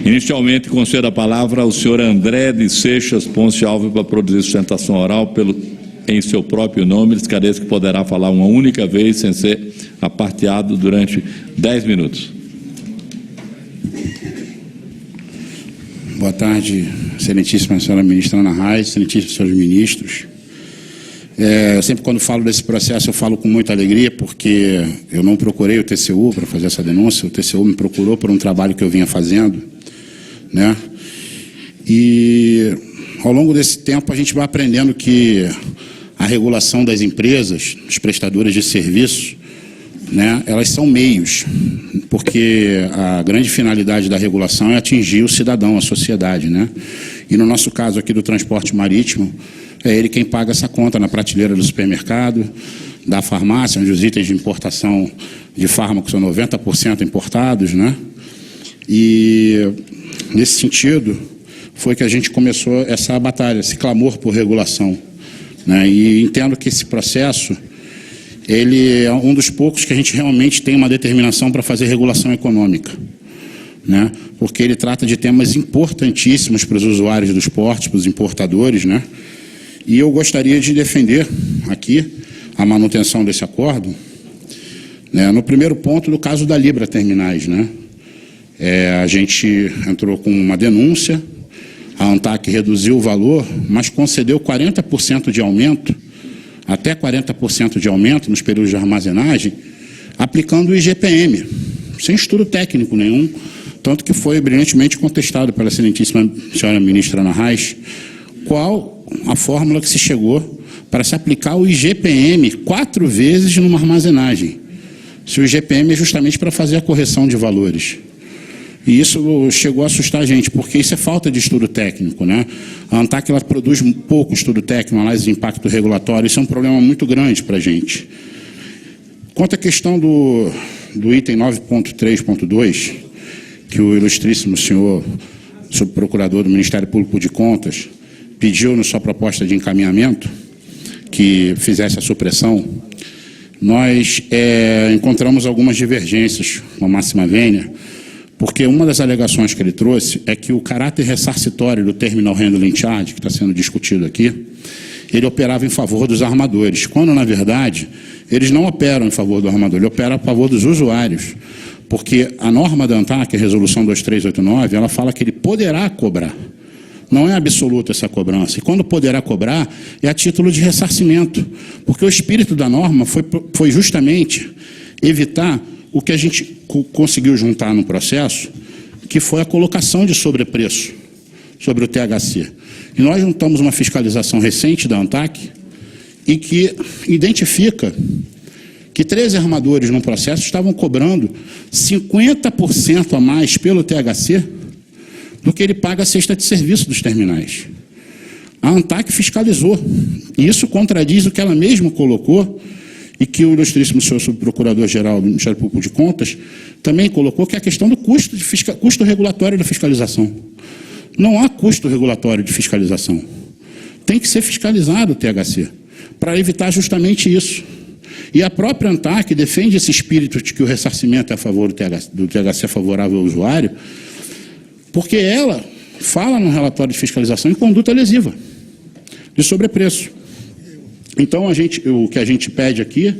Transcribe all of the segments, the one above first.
Inicialmente, concedo a palavra ao senhor André de Seixas Ponce Alves para produzir sustentação oral em seu próprio nome. Ele esclarece que poderá falar uma única vez sem ser aparteado durante 10 minutos. Boa tarde, excelentíssima senhora ministra Ana Reis, excelentíssimos senhores ministros. Sempre quando falo desse processo eu falo com muita alegria, porque eu não procurei o TCU para fazer essa denúncia, o TCU me procurou por um trabalho que eu vinha fazendo, né? E ao longo desse tempo a gente vai aprendendo que a regulação das empresas, dos prestadores de serviços, né, elas são meios, porque a grande finalidade da regulação é atingir o cidadão, a sociedade, né? E no nosso caso aqui do transporte marítimo, é ele quem paga essa conta na prateleira do supermercado, da farmácia, onde os itens de importação de fármacos são 90% importados, né? E nesse sentido foi que a gente começou essa batalha, esse clamor por regulação, né? E entendo que esse processo ele é um dos poucos que a gente realmente tem uma determinação para fazer regulação econômica, né? Porque ele trata de temas importantíssimos para os usuários dos portos, para os importadores, né? E eu gostaria de defender aqui a manutenção desse acordo, né? No primeiro ponto, do caso da Libra Terminais, né? A gente entrou com uma denúncia, a ANTAQ reduziu o valor, mas concedeu 40% de aumento, até 40% de aumento nos períodos de armazenagem, aplicando o IGPM, sem estudo técnico nenhum, tanto que foi brilhantemente contestado pela excelentíssima senhora ministra Ana Reis, qual a fórmula que se chegou para se aplicar o IGPM 4 vezes numa armazenagem. Se o IGPM é justamente para fazer a correção de valores. E isso chegou a assustar a gente, porque isso é falta de estudo técnico, né? A ANTAQ ela produz pouco estudo técnico, análise de impacto regulatório, isso é um problema muito grande para a gente. Quanto à questão do item 9.3.2, que o ilustríssimo senhor subprocurador do Ministério Público de Contas pediu na sua proposta de encaminhamento que fizesse a supressão, nós encontramos algumas divergências com a máxima vênia, porque uma das alegações que ele trouxe é que o caráter ressarcitório do Terminal Handling Charge, que está sendo discutido aqui, ele operava em favor dos armadores, quando, na verdade, eles não operam em favor do armador, ele opera a favor dos usuários, porque a norma da ANTAQ, a resolução 2389, ela fala que ele poderá cobrar. Não é absoluta essa cobrança. E quando poderá cobrar, é a título de ressarcimento, porque o espírito da norma foi justamente evitar o que a gente conseguiu juntar no processo, que foi a colocação de sobrepreço sobre o THC. E nós juntamos uma fiscalização recente da ANTAQ e que identifica que 13 armadores no processo estavam cobrando 50% a mais pelo THC do que ele paga a cesta de serviço dos terminais. A ANTAQ fiscalizou. E isso contradiz o que ela mesma colocou e que o ilustríssimo senhor subprocurador-geral do Ministério Público de Contas também colocou, que é a questão do custo regulatório da fiscalização. Não há custo regulatório de fiscalização. Tem que ser fiscalizado o THC, para evitar justamente isso. E a própria ANTAQ defende esse espírito de que o ressarcimento é a favor do THC favorável ao usuário, porque ela fala no relatório de fiscalização em conduta lesiva, de sobrepreço. Então, o que a gente pede aqui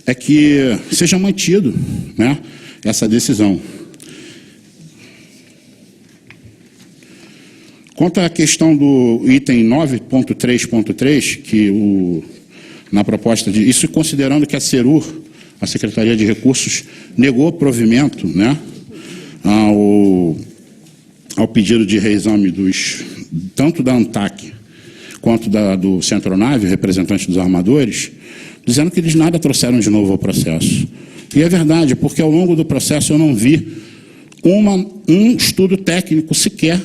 é que seja mantido, né, essa decisão. Quanto à questão do item 9.3.3, que na proposta de... Isso considerando que a CERUR, a Secretaria de Recursos, negou provimento, né, ao pedido de reexame tanto da ANTAQ quanto do Centronave, representante dos armadores, dizendo que eles nada trouxeram de novo ao processo. E é verdade, porque ao longo do processo eu não vi um estudo técnico sequer,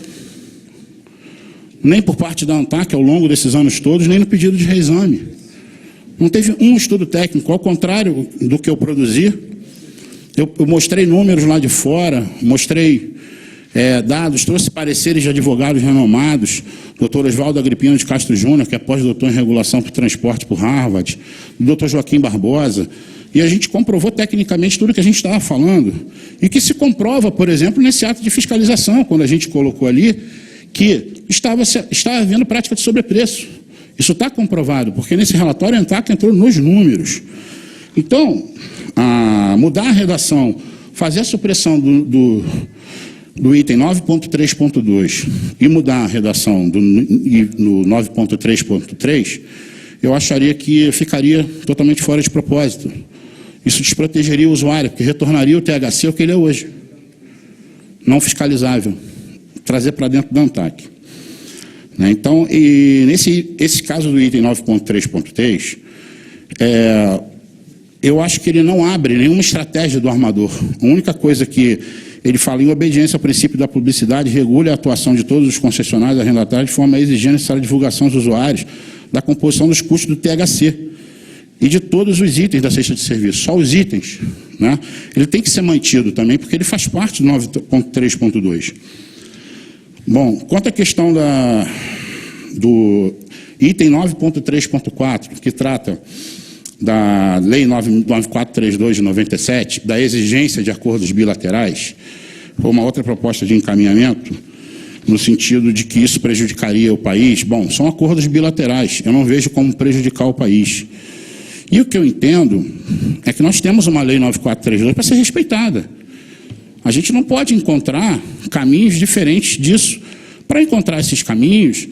nem por parte da ANTAQ ao longo desses anos todos, nem no pedido de reexame. Não teve um estudo técnico, ao contrário do que eu produzi. Eu mostrei números lá de fora, mostrei dados, trouxe pareceres de advogados renomados, doutor Oswaldo Agripino de Castro Júnior, que é pós-doutor em regulação por transporte por Harvard, doutor Joaquim Barbosa, e a gente comprovou tecnicamente tudo que a gente estava falando, e que se comprova, por exemplo, nesse ato de fiscalização, quando a gente colocou ali que estava havendo prática de sobrepreço. Isso está comprovado, porque nesse relatório a ANTAC entrou nos números. Então, mudar a redação, fazer a supressão do item 9.3.2 e mudar a redação no 9.3.3, eu acharia que ficaria totalmente fora de propósito. Isso desprotegeria o usuário, porque retornaria o THC ao que ele é hoje. Não fiscalizável. Trazer para dentro da ANTAC. Então, esse caso do item 9.3.3, eu acho que ele não abre nenhuma estratégia do armador. A única coisa que ele fala em obediência ao princípio da publicidade, regule a atuação de todos os concessionários arrendatários de forma a exigir a necessária divulgação aos usuários da composição dos custos do THC e de todos os itens da cesta de serviço, só os itens. Né? Ele tem que ser mantido também, porque ele faz parte do 9.3.2. Bom, quanto à questão do item 9.3.4, que trata da Lei 9432 de 97, da exigência de acordos bilaterais, foi uma outra proposta de encaminhamento, no sentido de que isso prejudicaria o país. Bom, são acordos bilaterais, eu não vejo como prejudicar o país. E o que eu entendo é que nós temos uma Lei 9432 para ser respeitada. A gente não pode encontrar caminhos diferentes disso. Para encontrar esses caminhos,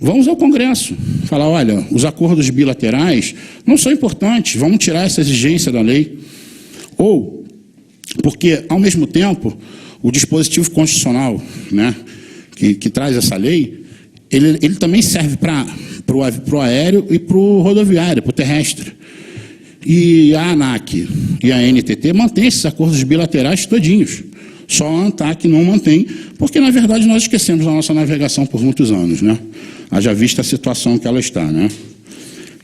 vamos ao Congresso, falar, olha, os acordos bilaterais não são importantes, vamos tirar essa exigência da lei. Ou, porque, ao mesmo tempo, o dispositivo constitucional, né, que traz essa lei, ele também serve para o aéreo e para o rodoviário, para o terrestre. E a ANAC e a NTT mantêm esses acordos bilaterais todinhos. Só a ANTAC não mantém, porque, na verdade, nós esquecemos a nossa navegação por muitos anos, né? Haja vista a situação que ela está, né?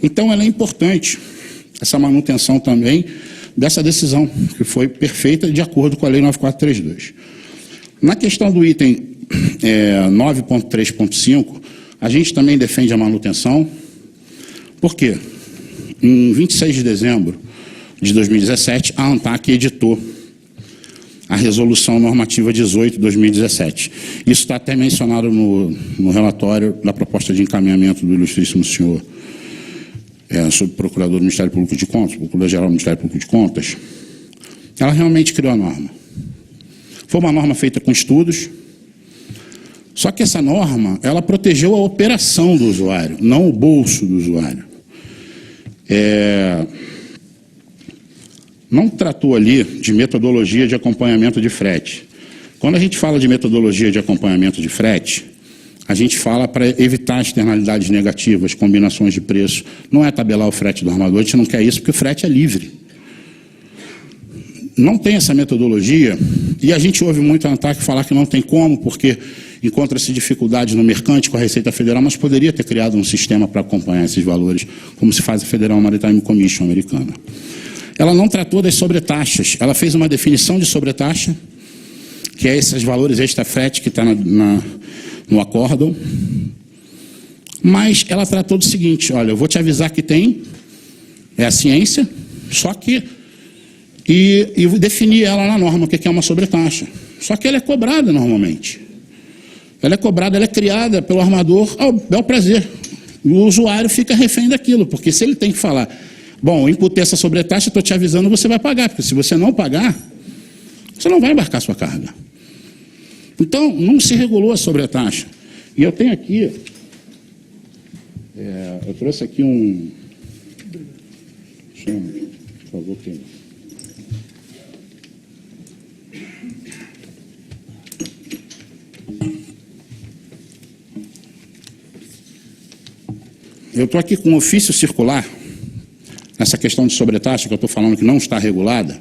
Então, ela é importante, essa manutenção também dessa decisão, que foi perfeita de acordo com a Lei 9432. Na questão do item 9.3.5, a gente também defende a manutenção. Por quê? Em 26 de dezembro de 2017, a ANTAC editou a Resolução Normativa 18 de 2017. Isso está até mencionado no relatório da proposta de encaminhamento do ilustríssimo senhor subprocurador do Ministério Público de Contas, procurador-geral do Ministério Público de Contas. Ela realmente criou a norma. Foi uma norma feita com estudos, só que essa norma, ela protegeu a operação do usuário, não o bolso do usuário. Não tratou ali de metodologia de acompanhamento de frete. Quando a gente fala de metodologia de acompanhamento de frete, a gente fala para evitar externalidades negativas, combinações de preço. Não é tabelar o frete do armador, a gente não quer isso porque o frete é livre. Não tem essa metodologia, e a gente ouve muito a ANTAC falar que não tem como, porque encontra-se dificuldades no mercante com a Receita Federal, mas poderia ter criado um sistema para acompanhar esses valores, como se faz a Federal Maritime Commission americana. Ela não tratou das sobretaxas, ela fez uma definição de sobretaxa, que é esses valores extra-frete que está no acórdão, mas ela tratou do seguinte, olha, eu vou te avisar que tem, é a ciência, só que, e definir ela na norma, o que é uma sobretaxa. Só que ela é cobrada normalmente. Ela é cobrada, ela é criada pelo armador ao bel prazer. E o usuário fica refém daquilo, porque se ele tem que falar, bom, eu imputei essa sobretaxa, estou te avisando, você vai pagar, porque se você não pagar, você não vai embarcar sua carga. Então, não se regulou a sobretaxa. E eu tenho aqui, eu trouxe aqui um... Chama, por favor, quem? Eu estou aqui com um ofício circular, nessa questão de sobretaxa que eu estou falando que não está regulada.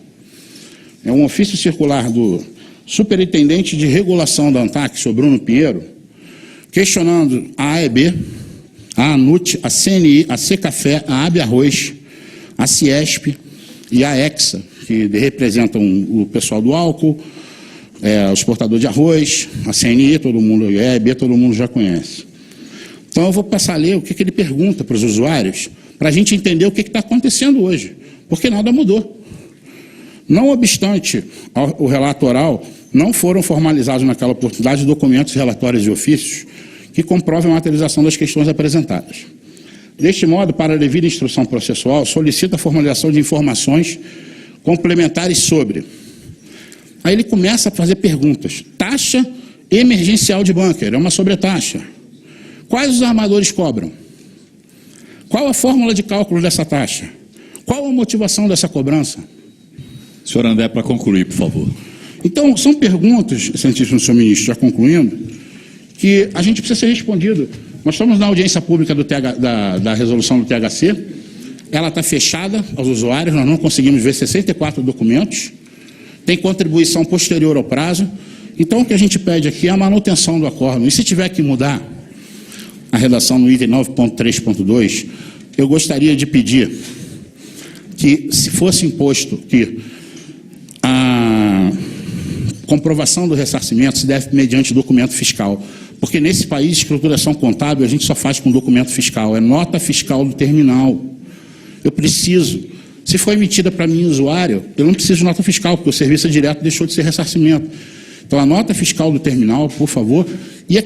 É um ofício circular do superintendente de regulação da ANTAC, senhor Bruno Pinheiro, questionando a AEB, a ANUT, a CNI, a Secafé, a AB Arroz, a Ciesp e a EXA, que representam o pessoal do álcool, o exportador de arroz, a CNI, todo mundo, a AEB, todo mundo já conhece. Então eu vou passar a ler o que ele pergunta para os usuários, para a gente entender o que está acontecendo hoje. porque nada mudou. Não obstante o relato oral, não foram formalizados naquela oportunidade documentos, relatórios e ofícios que comprovem a materialização das questões apresentadas. Deste modo, para a devida instrução processual, solicita a formalização de informações complementares sobre. Aí ele começa a fazer perguntas. Taxa emergencial de bunker, é uma sobretaxa. Quais os armadores cobram? Qual a fórmula de cálculo dessa taxa? Qual a motivação dessa cobrança? Senhor André, para concluir, por favor. Então, são perguntas, excelentíssimo senhor ministro, já concluindo, que a gente precisa ser respondido. Nós estamos na audiência pública da resolução do THC, ela está fechada aos usuários, nós não conseguimos ver 64 documentos, tem contribuição posterior ao prazo, então o que a gente pede aqui é a manutenção do acórdão. E se tiver que mudar a redação no item 9.3.2, eu gostaria de pedir que, se fosse imposto que a comprovação do ressarcimento se deve mediante documento fiscal, porque nesse país, escrituração contábil, a gente só faz com documento fiscal, é nota fiscal do terminal. Eu preciso, se for emitida para mim, usuário, eu não preciso de nota fiscal, porque o serviço direto deixou de ser ressarcimento. Então, a nota fiscal do terminal, por favor, e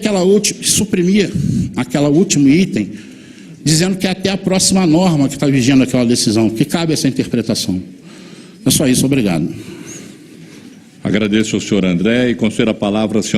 suprimir aquele último item, dizendo que é até a próxima norma que está vigiando aquela decisão, que cabe essa interpretação. É só isso, obrigado. Agradeço ao senhor André e concedo a palavra ao senhor